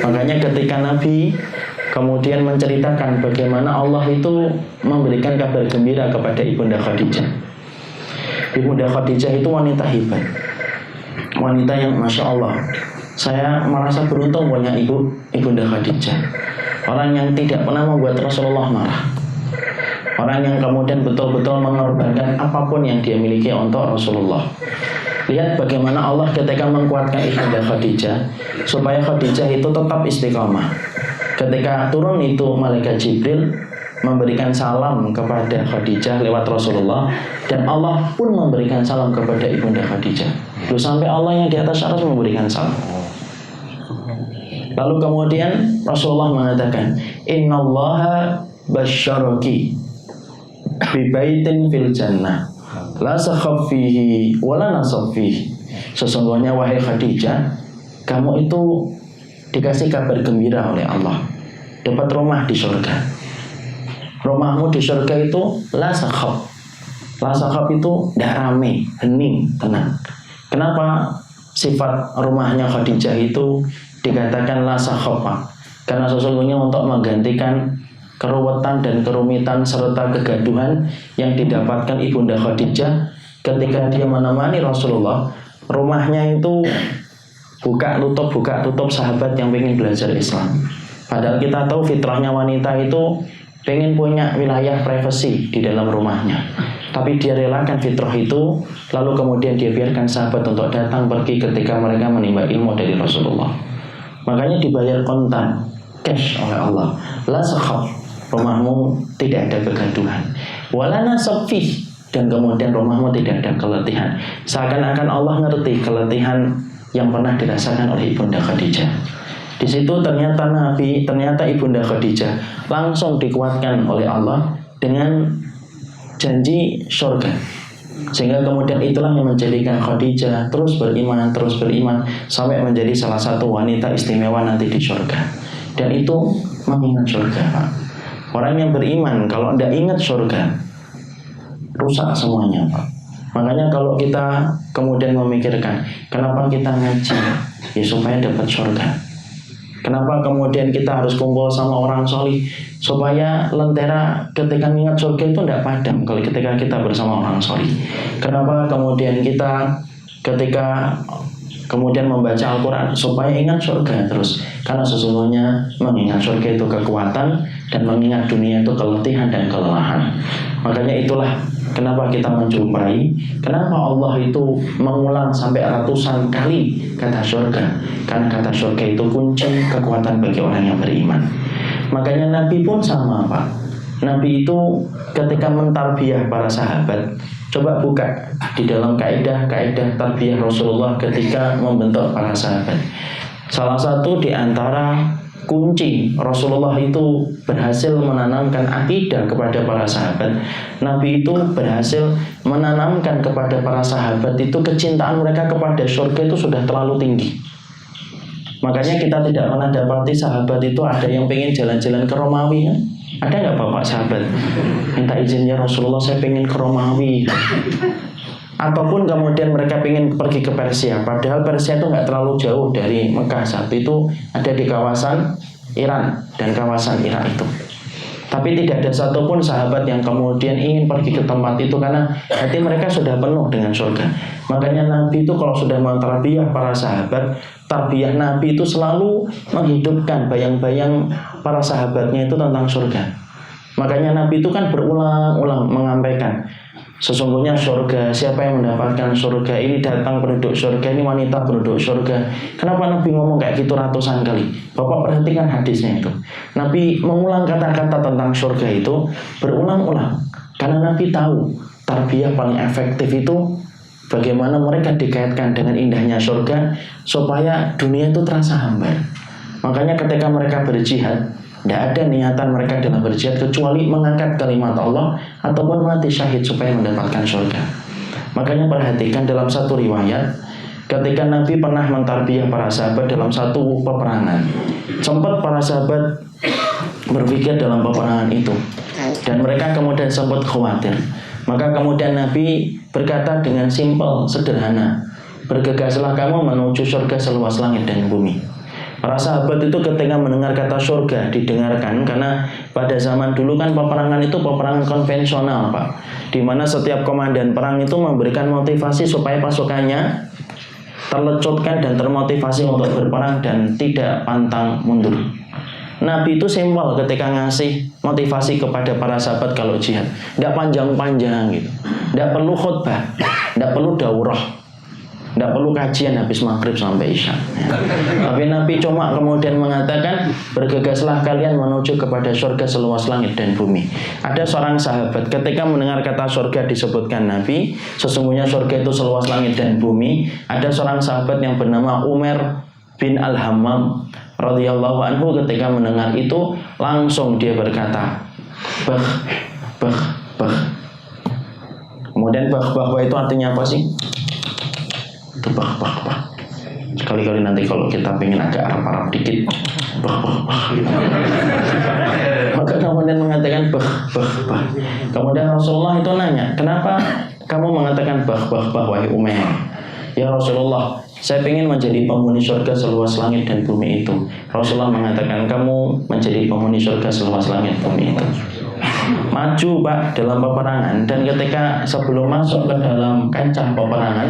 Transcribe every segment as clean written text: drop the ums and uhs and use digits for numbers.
Makanya ketika Nabi kemudian menceritakan bagaimana Allah itu memberikan kabar gembira kepada Ibunda Khadijah. Ibunda Khadijah itu wanita hebat, wanita yang Masya Allah, saya merasa beruntung punya Ibunda Khadijah. Orang yang tidak pernah membuat Rasulullah marah, orang yang kemudian betul-betul mengorbankan apapun yang dia miliki untuk Rasulullah. Lihat bagaimana Allah ketika menguatkan Ibunda Khadijah supaya Khadijah itu tetap istiqamah. Ketika turun itu malaikat Jibril memberikan salam kepada Khadijah lewat Rasulullah, dan Allah pun memberikan salam kepada Ibunda Khadijah. Lalu sampai Allah yang di atas arsy memberikan salam. Lalu kemudian Rasulullah mengatakan, Innallaha basyaraki bi baitin fil jannah la sakhaf fihi wala nasab fihi. Sesungguhnya wahai Khadijah, kamu itu dikasih kabar gembira oleh Allah, dapat rumah di surga. Rumahmu di surga itu la sakhaf. La sakhaf itu tidak rame, hening, tenang. Kenapa sifat rumahnya Khadijah itu dikatakan la sakhaf? Karena sesungguhnya untuk menggantikan keruwetan dan kerumitan serta kegaduhan yang didapatkan Ibunda Khadijah ketika dia menemani Rasulullah. Rumahnya itu buka tutup sahabat yang ingin belajar Islam. Padahal kita tahu fitrahnya wanita itu pengen punya wilayah privasi di dalam rumahnya, tapi dia relakan fitrah itu, lalu kemudian dia biarkan sahabat untuk datang pergi ketika mereka menimba ilmu dari Rasulullah. Makanya dibayar kontan, cash oleh Allah. La sakhaf, rumahmu tidak ada kegaduhan. Wala nasab fih, dan kemudian rumahmu tidak ada keletihan. Seakan-akan Allah ngerti keletihan yang pernah dirasakan oleh Ibunda Khadijah. Di situ ternyata Ibunda Khadijah langsung dikuatkan oleh Allah dengan janji surga. Sehingga kemudian itulah yang menjadikan Khadijah terus beriman sampai menjadi salah satu wanita istimewa nanti di surga. Dan itu mengingat surga, Pak. Orang yang beriman kalau tidak ingat surga, rusak semuanya, Pak. Makanya kalau kita kemudian memikirkan kenapa kita ngaji, ya supaya dapat surga. Kenapa kemudian kita harus kumpul sama orang solih, supaya lentera ketika mengingat surga itu tidak padam kalau ketika kita bersama orang solih. Kenapa kemudian kita ketika kemudian membaca Al-Quran, supaya ingat surga terus. Karena sesungguhnya mengingat surga itu kekuatan, dan mengingat dunia itu keletihan dan kelelahan. Makanya itulah kenapa kita menjumpai, kenapa Allah itu mengulang sampai ratusan kali kata surga. Karena kata surga itu kunci kekuatan bagi orang yang beriman. Makanya Nabi pun sama, Pak. Nabi itu ketika mentarbiyah para sahabat, coba buka di dalam kaidah tarbiyah Rasulullah ketika membentuk para sahabat. Salah satu di antara kunci Rasulullah itu berhasil menanamkan akidah kepada para sahabat. Nabi itu berhasil menanamkan kepada para sahabat itu kecintaan mereka kepada surga itu sudah terlalu tinggi. Makanya kita tidak pernah dapati sahabat itu ada yang pengen jalan-jalan ke Romawi, kan? Ada nggak bapak sahabat minta izinnya Rasulullah, saya pengen ke Romawi? Ataupun kemudian mereka pengen pergi ke Persia, padahal Persia itu nggak terlalu jauh dari Mekah. Saat itu ada di kawasan Iran dan kawasan Irak itu. Tapi tidak ada satupun sahabat yang kemudian ingin pergi ke tempat itu karena hati mereka sudah penuh dengan surga. Makanya Nabi itu kalau sudah mentarbiyah para sahabat, tarbiyah Nabi itu selalu menghidupkan bayang-bayang para sahabatnya itu tentang surga. Makanya Nabi itu kan berulang-ulang menyampaikan, sesungguhnya surga, siapa yang mendapatkan surga, ini datang penduduk surga, ini wanita penduduk surga. Kenapa Nabi ngomong kayak gitu ratusan kali? Bapak perhatikan hadisnya itu. Nabi mengulang kata-kata tentang surga itu berulang-ulang. Karena Nabi tahu tarbiyah paling efektif itu bagaimana mereka dikaitkan dengan indahnya surga supaya dunia itu terasa hambar. Makanya ketika mereka berjihad, tidak ada niatan mereka dalam berjihad kecuali mengangkat kalimat Allah ataupun mati syahid supaya mendapatkan surga. Makanya perhatikan dalam satu riwayat, ketika Nabi pernah mentarbiyah para sahabat dalam satu peperangan, sempat para sahabat berpikir dalam peperangan itu, dan mereka kemudian sempat khawatir. Maka kemudian Nabi berkata dengan simpel, sederhana, bergegaslah kamu menuju surga seluas langit dan bumi. Para sahabat itu ketika mendengar kata surga didengarkan, karena pada zaman dulu kan peperangan itu peperangan konvensional, Pak, di mana setiap komandan perang itu memberikan motivasi supaya pasukannya terlecutkan dan termotivasi untuk berperang dan tidak pantang mundur. Nabi itu simpel ketika ngasih motivasi kepada para sahabat kalau jihad, tidak panjang-panjang gitu, tidak perlu khutbah, tidak perlu daurah, tidak perlu kajian habis maghrib sampai isya. Tapi Nabi cuma kemudian mengatakan, bergegaslah kalian menuju kepada surga seluas langit dan bumi. Ada seorang sahabat ketika mendengar kata surga disebutkan Nabi, sesungguhnya surga itu seluas langit dan bumi. Ada seorang sahabat yang bernama Umar bin Al-Hammam radhiyallahu anhu, ketika mendengar itu langsung dia berkata, bah, bah, bah. Kemudian bah, bah, bah itu artinya apa sih? Itu bah, bah, bah. Sekali-kali nanti kalau kita pengen agak Arab-Arab dikit, bah, bah, bah. Maka kemudian mengatakan bah, bah, bah. Kemudian Rasulullah itu nanya, kenapa kamu mengatakan bah, bah, bah, wahai Umar? Ya Rasulullah, saya ingin menjadi penghuni surga seluas langit dan bumi itu. Rasulullah mengatakan, kamu menjadi penghuni surga seluas langit bumi itu. Maju Pak dalam peperangan, dan ketika sebelum masuk ke dalam kancah peperangan,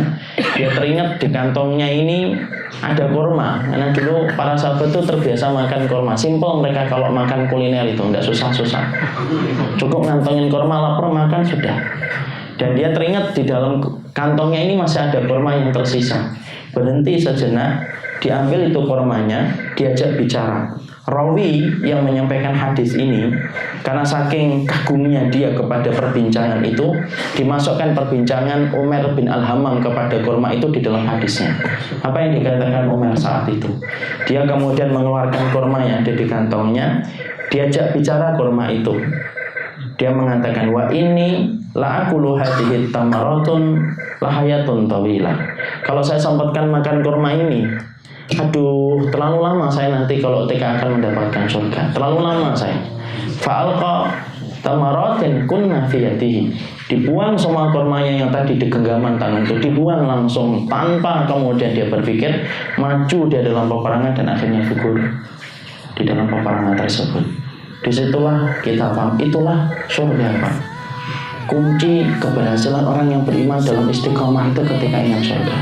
dia teringat di kantongnya ini ada kurma. Karena dulu para sahabat itu terbiasa makan kurma. Simpel mereka kalau makan kuliner itu, tidak susah-susah. Cukup ngantongin kurma, lapar makan sudah. Dan dia teringat di dalam kantongnya ini masih ada kurma yang tersisa. Berhenti sejenak, diambil itu kurmanya, diajak bicara. Rawi yang menyampaikan hadis ini, karena saking kagumnya dia kepada perbincangan itu, dimasukkan perbincangan Umar bin Al-Hammam kepada kurma itu di dalam hadisnya. Apa yang dikatakan Umar saat itu? Dia kemudian mengeluarkan kurma yang ada di kantongnya, diajak bicara kurma itu. Dia mengatakan, wa ini la akulu hadhihi tamaratun lahayatun tawilah. Kalau saya sempatkan makan kurma ini, aduh, terlalu lama saya nanti kalau TK akan mendapatkan surga. Terlalu lama saya. Fa'alqa tamaratin kunna fi yadihi. Dibuang semua kurmanya yang tadi di genggaman tangan itu, dibuang langsung tanpa kemudian dia berpikir, maju dia dalam peperangan dan akhirnya gugur di dalam peperangan tersebut. Disitulah kita paham, itulah surga, Pak. Kunci keberhasilan orang yang beriman dalam istiqomah itu ketika ingin surga.